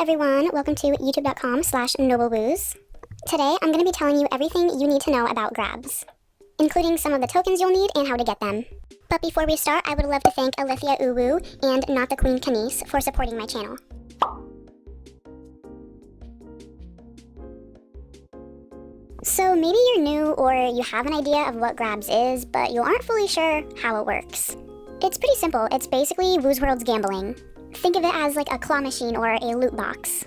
everyone, welcome to youtube.com/noblegarden. Today I'm going to be telling you everything you need to know about Grabz, including some of the tokens you'll need and how to get them. But before we start, I would love to thank 𝕼𝕝𝕼𝕝 and Not the Queen 𝕛𝕐𝕗 for supporting my channel. So maybe you're new or you have an idea of what Grabz is, but you aren't fully sure how it works. It's pretty simple. It's basically Woozworld's gambling. Think of it as like a claw machine or a loot box.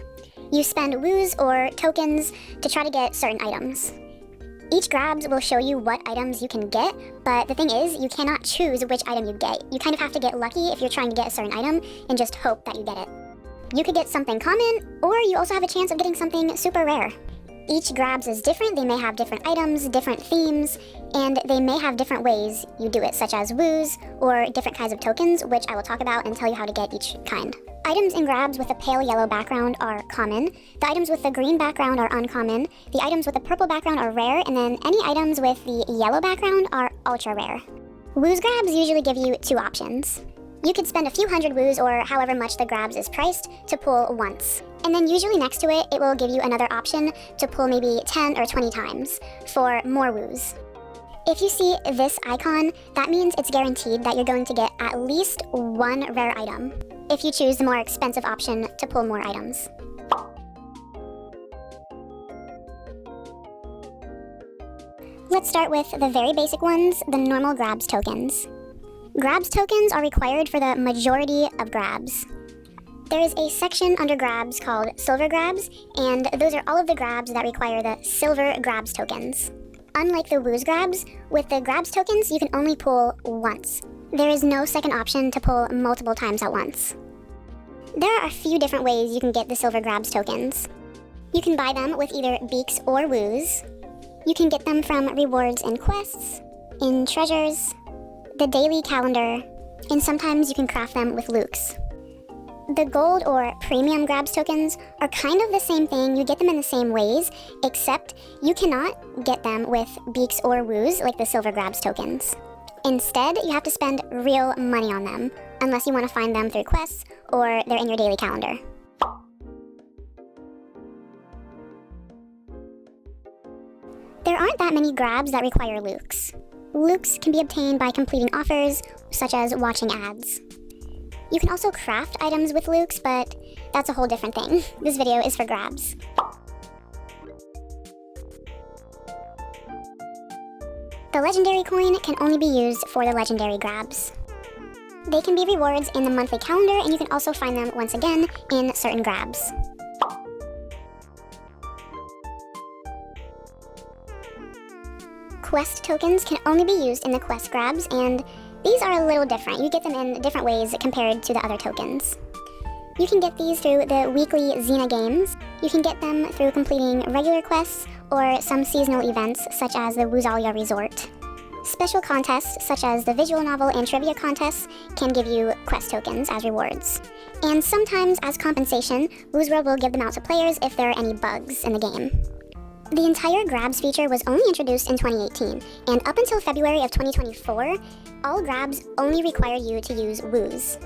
You spend woos or tokens to try to get certain items. Each Grabz will show you what items you can get, but the thing is, you cannot choose which item you get. You kind of have to get lucky if you're trying to get a certain item and just hope that you get it. You could get something common, or you also have a chance of getting something super rare. Each Grabz is different. They may have different items, different themes, and they may have different ways you do it, such as woos or different kinds of tokens, which I will talk about and tell you how to get each kind. Items in Grabz with a pale yellow background are common. The items with the green background are uncommon. The items with the purple background are rare, and then any items with the yellow background are ultra rare. Woos Grabz usually give you two options. You could spend a few hundred woos or however much the Grabz is priced to pull once. And then usually next to it, it will give you another option to pull maybe 10 or 20 times for more woos. If you see this icon, that means it's guaranteed that you're going to get at least one rare item if you choose the more expensive option to pull more items. Let's start with the very basic ones, the normal Grabz tokens. Grabz tokens are required for the majority of Grabz. There is a section under Grabz called Silver Grabz, and those are all of the Grabz that require the Silver Grabz tokens. Unlike the Woos Grabz, with the Grabz tokens you can only pull once. There is no second option to pull multiple times at once. There are a few different ways you can get the Silver Grabz tokens. You can buy them with either beaks or woos. You can get them from rewards in quests, in treasures, the daily calendar, and sometimes you can craft them with lukes. The gold or premium Grabz tokens are kind of the same thing. You get them in the same ways, except you cannot get them with beaks or woos like the Silver Grabz tokens. Instead, you have to spend real money on them, unless you want to find them through quests or they're in your daily calendar. There aren't that many Grabz that require lukes. Lukes can be obtained by completing offers, such as watching ads. You can also craft items with lukes, but that's a whole different thing. This video is for Grabz. The legendary coin can only be used for the legendary Grabz. They can be rewards in the monthly calendar, and you can also find them once again in certain Grabz. Quest tokens can only be used in the quest Grabz, and these are a little different. You get them in different ways compared to the other tokens. You can get these through the weekly Xena games. You can get them through completing regular quests or some seasonal events such as the 𝕼𝕝𝕝 Resort. Special contests such as the visual novel and trivia contests can give you quest tokens as rewards. And sometimes as compensation, Woozworld will give them out to players if there are any bugs in the game. The entire Grabz feature was only introduced in 2018, and up until February of 2024, all Grabz only require you to use woos.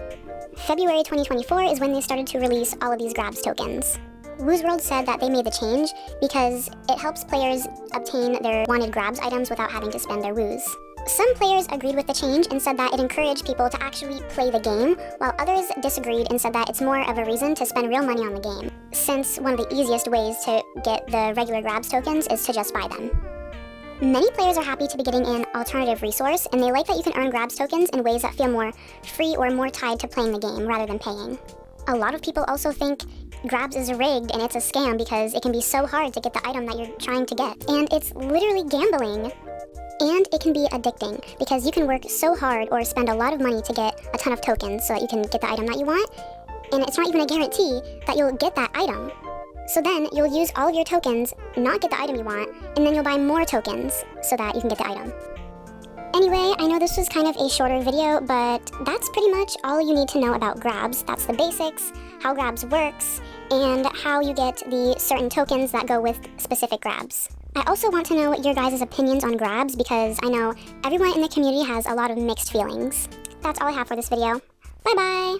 February 2024 is when they started to release all of these Grabz tokens. Woozworld said that they made the change because it helps players obtain their wanted Grabz items without having to spend their woos. Some players agreed with the change and said that it encouraged people to actually play the game, while others disagreed and said that it's more of a reason to spend real money on the game, since one of the easiest ways to get the regular Grabz tokens is to just buy them. Many players are happy to be getting an alternative resource, and they like that you can earn Grabz tokens in ways that feel more free or more tied to playing the game rather than paying. A lot of people also think Grabz is rigged and it's a scam because it can be so hard to get the item that you're trying to get, and it's literally gambling. And it can be addicting because you can work so hard or spend a lot of money to get a ton of tokens so that you can get the item that you want, and it's not even a guarantee that you'll get that item. So then you'll use all of your tokens, not get the item you want, and then you'll buy more tokens so that you can get the item. Anyway, I know this was kind of a shorter video, but that's pretty much all you need to know about Grabz. That's the basics, how Grabz works, and how you get the certain tokens that go with specific Grabz. I also want to know your guys' opinions on Grabz because I know everyone in the community has a lot of mixed feelings. That's all I have for this video. Bye bye!